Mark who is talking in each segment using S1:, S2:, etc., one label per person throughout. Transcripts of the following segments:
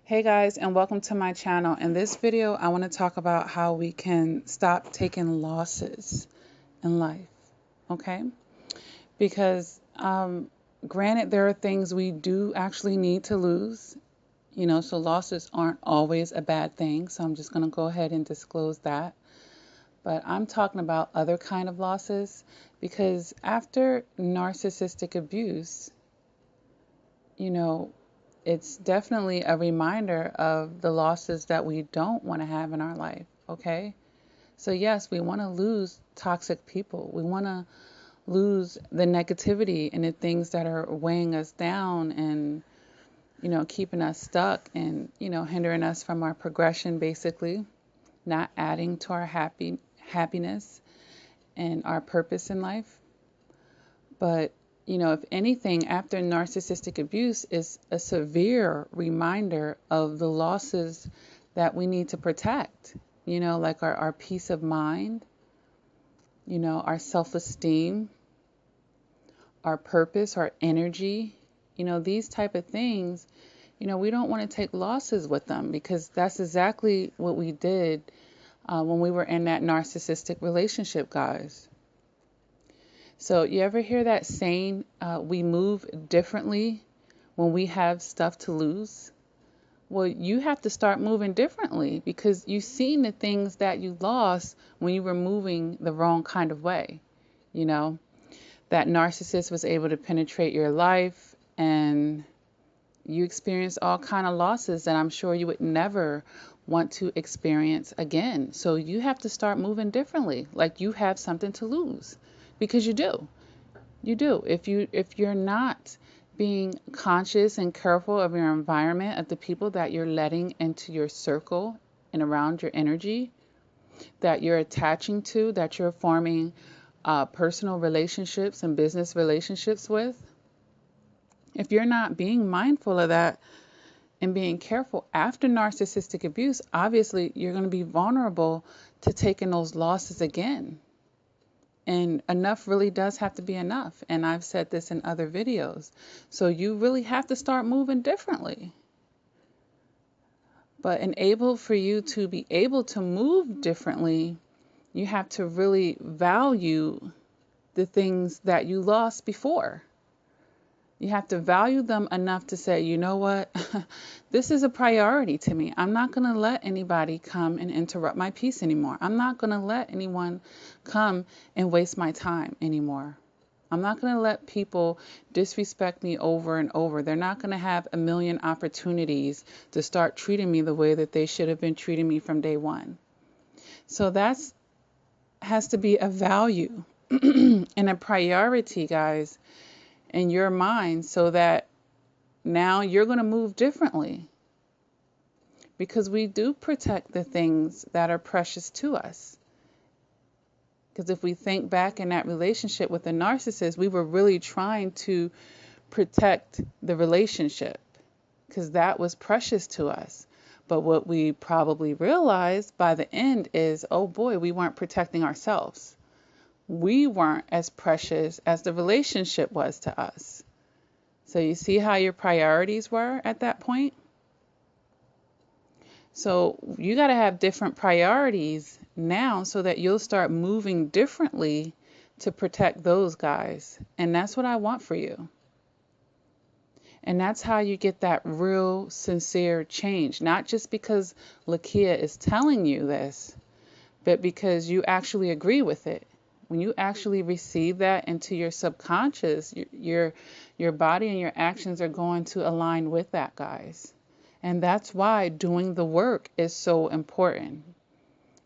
S1: Hey guys, and welcome to my channel. In this video, I want to talk about how we can stop taking losses in life, okay? Because granted, there are things we do actually need to lose, so losses aren't always a bad thing. So I'm just going to go ahead and disclose that. But I'm talking about other kind of losses because after narcissistic abuse, it's definitely a reminder of the losses that we don't want to have in our life, okay? So yes, we want to lose toxic people. We want to lose the negativity and the things that are weighing us down and, keeping us stuck and, hindering us from our progression, basically, not adding to our happiness and our purpose in life. But if anything, after narcissistic abuse is a severe reminder of the losses that we need to protect, like our peace of mind, our self-esteem, our purpose, our energy, these type of things, we don't want to take losses with them because that's exactly what we did when we were in that narcissistic relationship, guys. So you ever hear that saying, we move differently when we have stuff to lose? Well, you have to start moving differently because you've seen the things that you lost when you were moving the wrong kind of way. That narcissist was able to penetrate your life and you experienced all kind of losses that I'm sure you would never want to experience again. So you have to start moving differently, like you have something to lose. Because you do. You do. If you're not being conscious and careful of your environment, of the people that you're letting into your circle and around your energy, that you're attaching to, that you're forming personal relationships and business relationships with, if you're not being mindful of that and being careful after narcissistic abuse, obviously you're going to be vulnerable to taking those losses again. And enough really does have to be enough. And I've said this in other videos. So you really have to start moving differently. But for you to be able to move differently, you have to really value the things that you lost before. You have to value them enough to say, you know what, this is a priority to me. I'm not going to let anybody come and interrupt my peace anymore. I'm not going to let anyone come and waste my time anymore. I'm not going to let people disrespect me over and over. They're not going to have a million opportunities to start treating me the way that they should have been treating me from day one. So that's has to be a value and a priority, guys, in your mind, so that now you're going to move differently, because we do protect the things that are precious to us. Because if we think back in that relationship with the narcissist, we were really trying to protect the relationship because that was precious to us. But what we probably realized by the end is, oh boy, we weren't protecting ourselves. We weren't as precious as the relationship was to us. So you see how your priorities were at that point? So you got to have different priorities now so that you'll start moving differently to protect those guys. And that's what I want for you. And that's how you get that real, sincere change. Not just because Lakia is telling you this, but because you actually agree with it. When you actually receive that into your subconscious, your body and your actions are going to align with that, guys. And that's why doing the work is so important.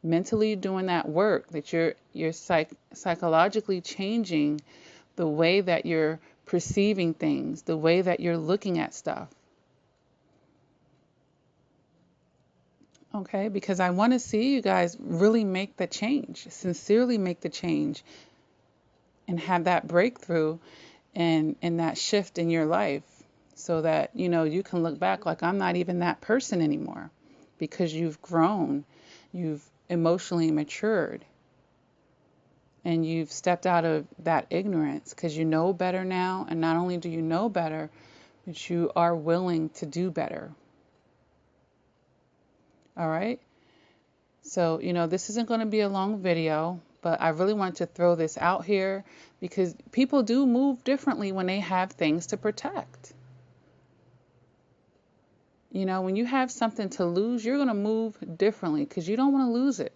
S1: Mentally doing that work, that you're psychologically changing the way that you're perceiving things, the way that you're looking at stuff. Okay, because I want to see you guys really make the change, sincerely make the change, and have that breakthrough and that shift in your life so that, you can look back like, I'm not even that person anymore, because you've grown, you've emotionally matured, and you've stepped out of that ignorance because you know better now. And not only do you know better, but you are willing to do better. All right. So, this isn't going to be a long video, but I really want to throw this out here because people do move differently when they have things to protect. When you have something to lose, you're going to move differently because you don't want to lose it.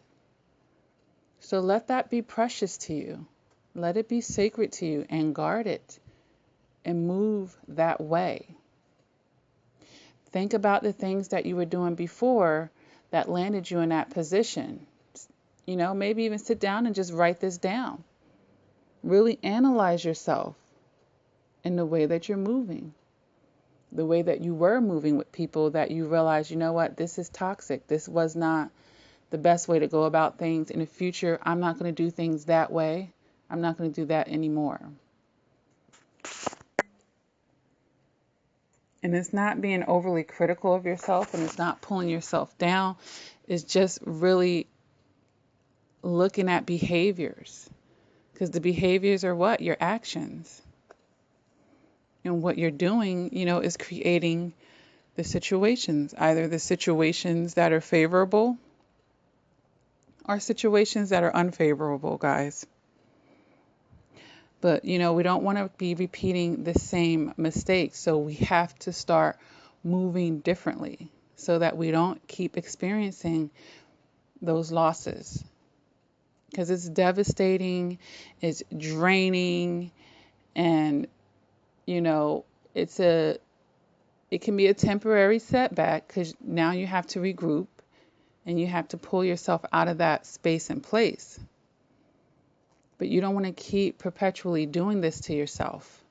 S1: So let that be precious to you. Let it be sacred to you and guard it and move that way. Think about the things that you were doing before that landed you in that position. Maybe even sit down and just write this down. Really analyze yourself in the way that you're moving, the way that you were moving with people that you realize, you know what, this is toxic. This was not the best way to go about things. In the future, I'm not going to do things that way. I'm not going to do that anymore. And it's not being overly critical of yourself and it's not pulling yourself down. It's just really looking at behaviors. Because the behaviors are what? Your actions. And what you're doing, is creating the situations. Either the situations that are favorable or situations that are unfavorable, guys. But, we don't want to be repeating the same mistakes. So we have to start moving differently so that we don't keep experiencing those losses. Because it's devastating, it's draining, and, it can be a temporary setback because now you have to regroup and you have to pull yourself out of that space and place. But you don't want to keep perpetually doing this to yourself.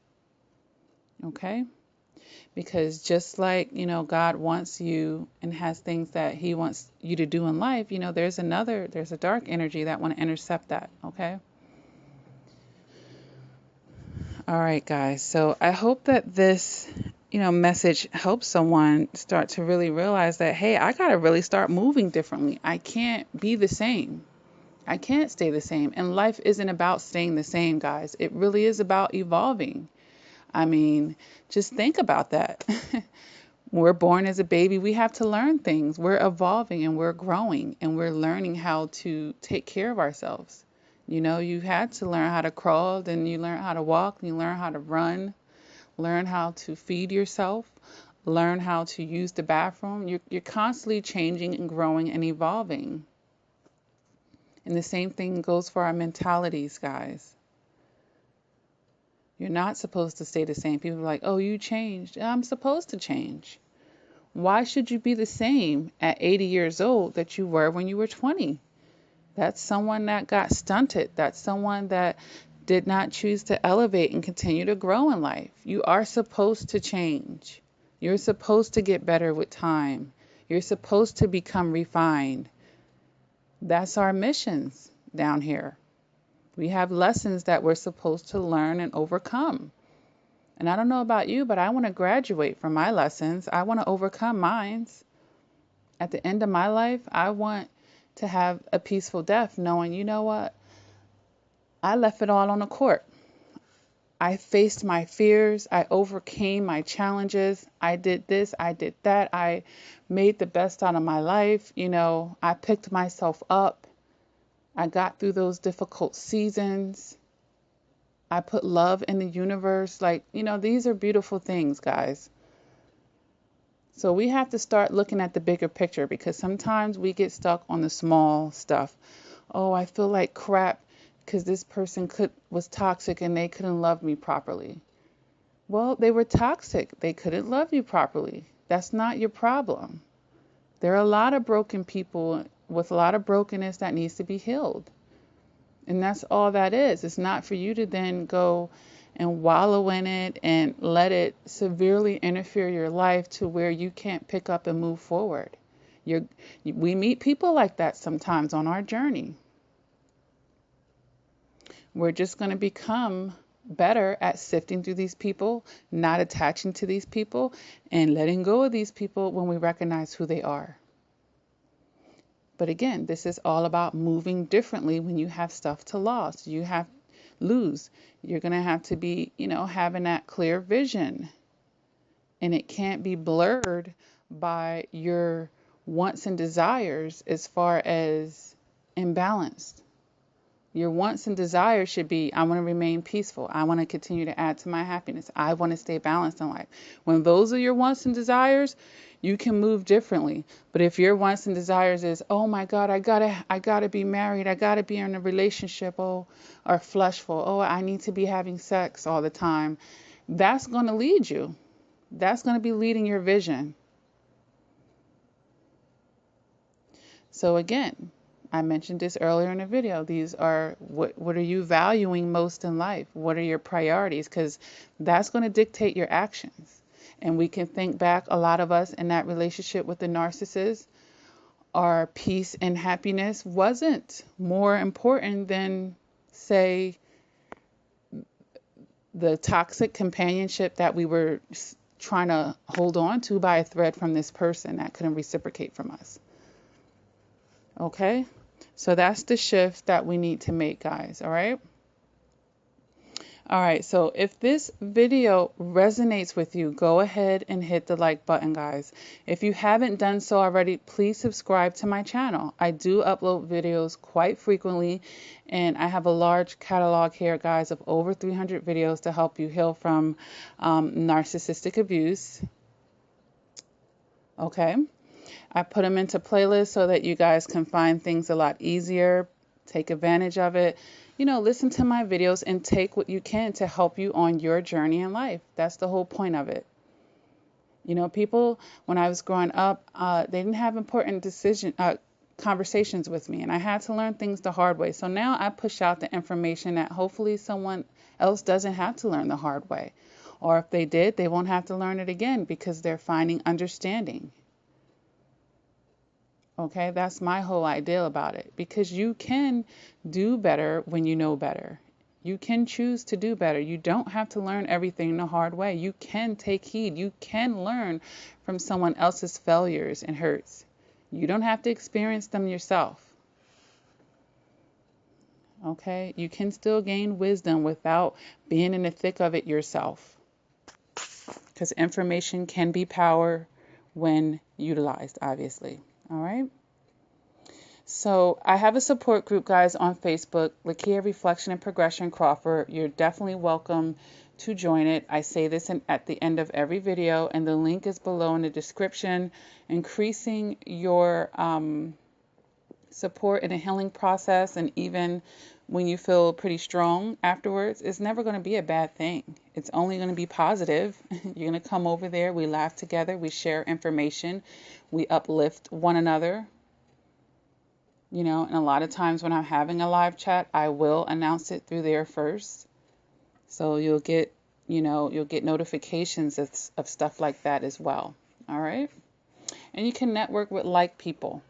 S1: Okay? Because just like, God wants you and has things that he wants you to do in life, there's a dark energy that want to intercept that. Okay? All right, guys. So I hope that this, message helps someone start to really realize that, hey, I got to really start moving differently. I can't be the same. I can't stay the same. And life isn't about staying the same, guys. It really is about evolving. I mean, just think about that. We're born as a baby. We have to learn things. We're evolving and we're growing and we're learning how to take care of ourselves. You had to learn how to crawl, then you learn how to walk, then you learn how to run, learn how to feed yourself, learn how to use the bathroom. You're constantly changing and growing and evolving. And the same thing goes for our mentalities, guys. You're not supposed to stay the same. People are like, oh, you changed. I'm supposed to change. Why should you be the same at 80 years old that you were when you were 20? That's someone that got stunted. That's someone that did not choose to elevate and continue to grow in life. You are supposed to change. You're supposed to get better with time. You're supposed to become refined. That's our missions down here. We have lessons that we're supposed to learn and overcome. And I don't know about you, but I want to graduate from my lessons. I want to overcome mine. At the end of my life, I want to have a peaceful death knowing, you know what? I left it all on the court. I faced my fears. I overcame my challenges. I did this. I did that. I made the best out of my life. I picked myself up. I got through those difficult seasons. I put love in the universe. These are beautiful things, guys. So we have to start looking at the bigger picture because sometimes we get stuck on the small stuff. Oh, I feel like crap because this person was toxic and they couldn't love me properly. Well, they were toxic. They couldn't love you properly. That's not your problem. There are a lot of broken people with a lot of brokenness that needs to be healed. And that's all that is. It's not for you to then go and wallow in it and let it severely interfere your life to where you can't pick up and move forward. We meet people like that sometimes on our journey. We're just going to become better at sifting through these people, not attaching to these people, and letting go of these people when we recognize who they are. But again, this is all about moving differently when you have stuff to lose. You're going to have to be, having that clear vision. And it can't be blurred by your wants and desires as far as imbalanced. Your wants and desires should be, I want to remain peaceful. I want to continue to add to my happiness. I want to stay balanced in life. When those are your wants and desires, you can move differently. But if your wants and desires is, oh my God, I gotta be married. I gotta be in a relationship. Oh, or fleshful. Oh, I need to be having sex all the time. That's going to lead you. That's going to be leading your vision. So again, I mentioned this earlier in the video. These are what are you valuing most in life? What are your priorities? Because that's going to dictate your actions. And we can think back, a lot of us in that relationship with the narcissist, our peace and happiness wasn't more important than, say, the toxic companionship that we were trying to hold on to by a thread from this person that couldn't reciprocate from us. Okay? So that's the shift that we need to make, guys. All right? All right. So if this video resonates with you, go ahead and hit the like button, guys. If you haven't done so already, please subscribe to my channel. I do upload videos quite frequently, and I have a large catalog here, guys, of over 300 videos to help you heal from narcissistic abuse. Okay. I put them into playlists so that you guys can find things a lot easier, take advantage of it. You know, listen to my videos and take what you can to help you on your journey in life. That's the whole point of it. You know, people, when I was growing up, they didn't have important conversations with me, and I had to learn things the hard way. So now I push out the information that hopefully someone else doesn't have to learn the hard way. Or if they did, they won't have to learn it again because they're finding understanding. Okay, that's my whole idea about it, because you can do better when you know better. You can choose to do better. You don't have to learn everything the hard way. You can take heed. You can learn from someone else's failures and hurts. You don't have to experience them yourself. Okay, you can still gain wisdom without being in the thick of it yourself, because information can be power when utilized, obviously. All right. So I have a support group, guys, on Facebook, Lakia Reflection and Progression Crawford. You're definitely welcome to join it. I say this at the end of every video, and the link is below in the description. Increasing your support in a healing process, and even when you feel pretty strong afterwards, is never going to be a bad thing. It's only going to be positive. You're going to come over there. We laugh together. We share information. We uplift one another. You know, and a lot of times when I'm having a live chat, I will announce it through there first. So you'll get, you'll get notifications of stuff like that as well. All right. And you can network with like people,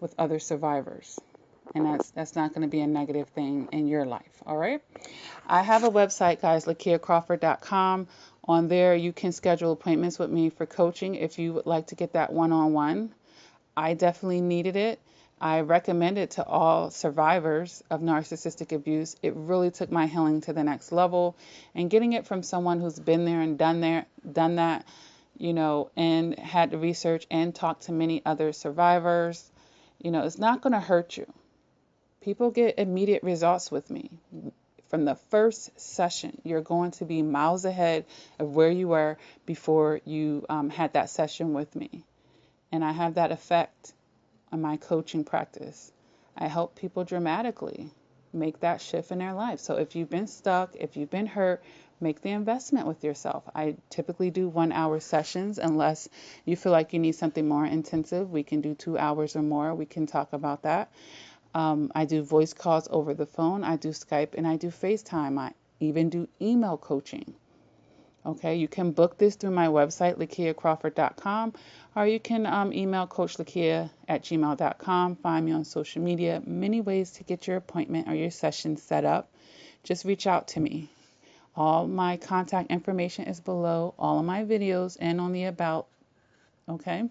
S1: with other survivors. And that's not going to be a negative thing in your life. All right. I have a website, guys, LakiaCrawford.com. On there, you can schedule appointments with me for coaching if you would like to get that one-on-one. I definitely needed it. I recommend it to all survivors of narcissistic abuse. It really took my healing to the next level. And getting it from someone who's been there and done that, and had to research and talk to many other survivors, it's not going to hurt you. People get immediate results with me. From the first session, you're going to be miles ahead of where you were before you had that session with me. And I have that effect on my coaching practice. I help people dramatically make that shift in their life. So if you've been stuck, if you've been hurt, make the investment with yourself. I typically do 1-hour sessions unless you feel like you need something more intensive. We can do 2 hours or more. We can talk about that. I do voice calls over the phone. I do Skype, and I do FaceTime. I even do email coaching. Okay, you can book this through my website, LakiaCrawford.com, or you can email CoachLakia@gmail.com. Find me on social media. Many ways to get your appointment or your session set up. Just reach out to me. All my contact information is below all of my videos and on the About. Okay.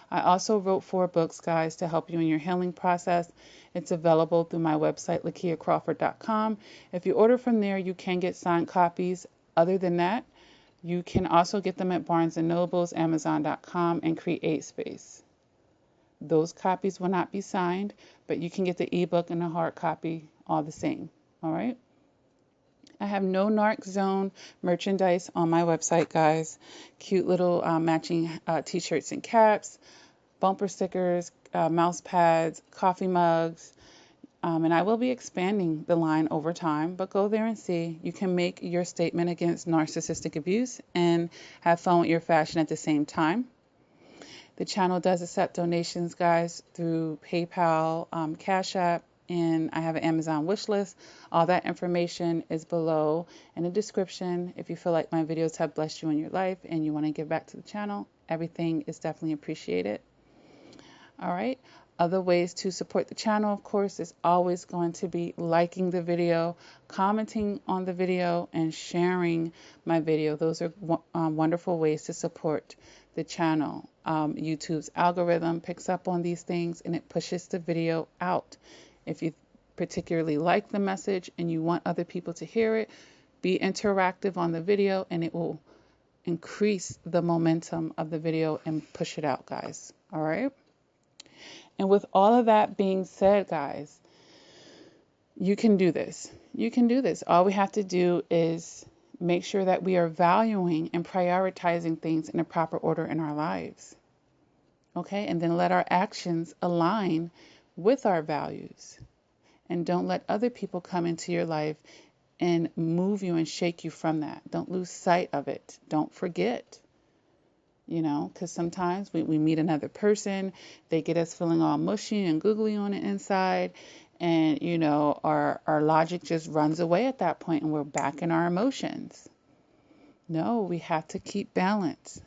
S1: I also wrote 4 books, guys, to help you in your healing process. It's available through my website, LakiaCrawford.com. If you order from there, you can get signed copies. Other than that, you can also get them at Barnes & Noble's, Amazon.com, and Create Space. Those copies will not be signed, but you can get the ebook and the hard copy all the same. All right. I have no Narc Zone merchandise on my website, guys. Cute little matching t-shirts and caps, bumper stickers, mouse pads, coffee mugs, and I will be expanding the line over time, but go there and see. You can make your statement against narcissistic abuse and have fun with your fashion at the same time. The channel does accept donations, guys, through PayPal, Cash App, and I have an Amazon wish list. All that information is below in the description. If you feel like my videos have blessed you in your life and you want to give back to the channel, everything is definitely appreciated. All right. Other ways to support the channel, of course, is always going to be liking the video, commenting on the video, and sharing my video. Those are wonderful ways to support the channel. YouTube's algorithm picks up on these things and it pushes the video out. If you particularly like the message and you want other people to hear it, be interactive on the video and it will increase the momentum of the video and push it out, guys. All right. And with all of that being said, guys, you can do this. You can do this. All we have to do is make sure that we are valuing and prioritizing things in a proper order in our lives. Okay? And then let our actions align with our values. And don't let other people come into your life and move you and shake you from that. Don't lose sight of it. Don't forget. You know, because sometimes we meet another person, they get us feeling all mushy and googly on the inside, and, you know, our logic just runs away at that point and we're back in our emotions. No, we have to keep balance.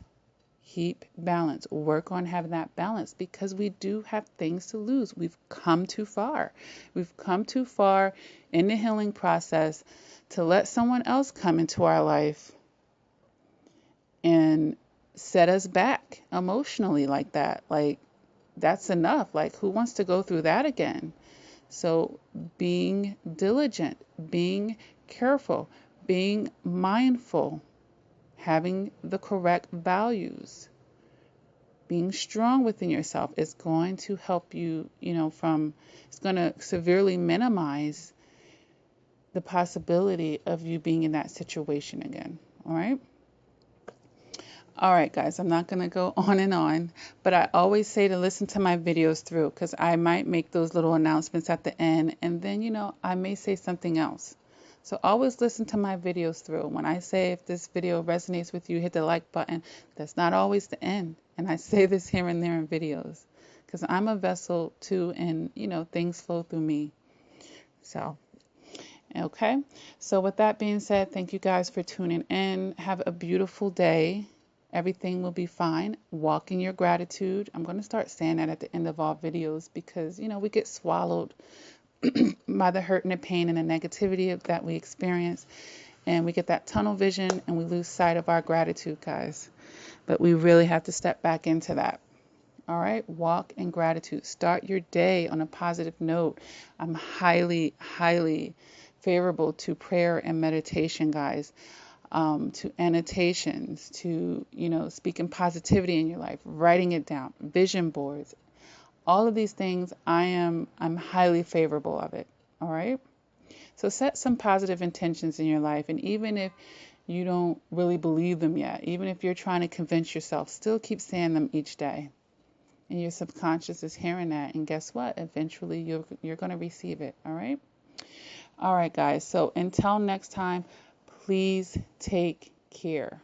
S1: Keep balance. Work on having that balance because we do have things to lose. We've come too far. We've come too far in the healing process to let someone else come into our life and set us back emotionally like that. Like, that's enough. Like, who wants to go through that again? So being diligent, being careful, being mindful, having the correct values, being strong within yourself is going to help you, it's going to severely minimize the possibility of you being in that situation again. All right. All right, guys, I'm not going to go on, but I always say to listen to my videos through because I might make those little announcements at the end and then, I may say something else. So always listen to my videos through. When I say if this video resonates with you, hit the like button. That's not always the end. And I say this here and there in videos because I'm a vessel too and, things flow through me. So, okay. So with that being said, thank you guys for tuning in. Have a beautiful day. Everything will be fine. Walk in your gratitude. I'm going to start saying that at the end of all videos because, we get swallowed by the hurt and the pain and the negativity that we experience. And we get that tunnel vision and we lose sight of our gratitude, guys. But we really have to step back into that. All right. Walk in gratitude. Start your day on a positive note. I'm highly, highly favorable to prayer and meditation, guys. To annotations, to, speaking positivity in your life, writing it down, vision boards, all of these things, I'm highly favorable of it. All right. So set some positive intentions in your life. And even if you don't really believe them yet, even if you're trying to convince yourself, still keep saying them each day. And your subconscious is hearing that. And guess what? Eventually you're going to receive it. All right. All right, guys. So until next time, please take care.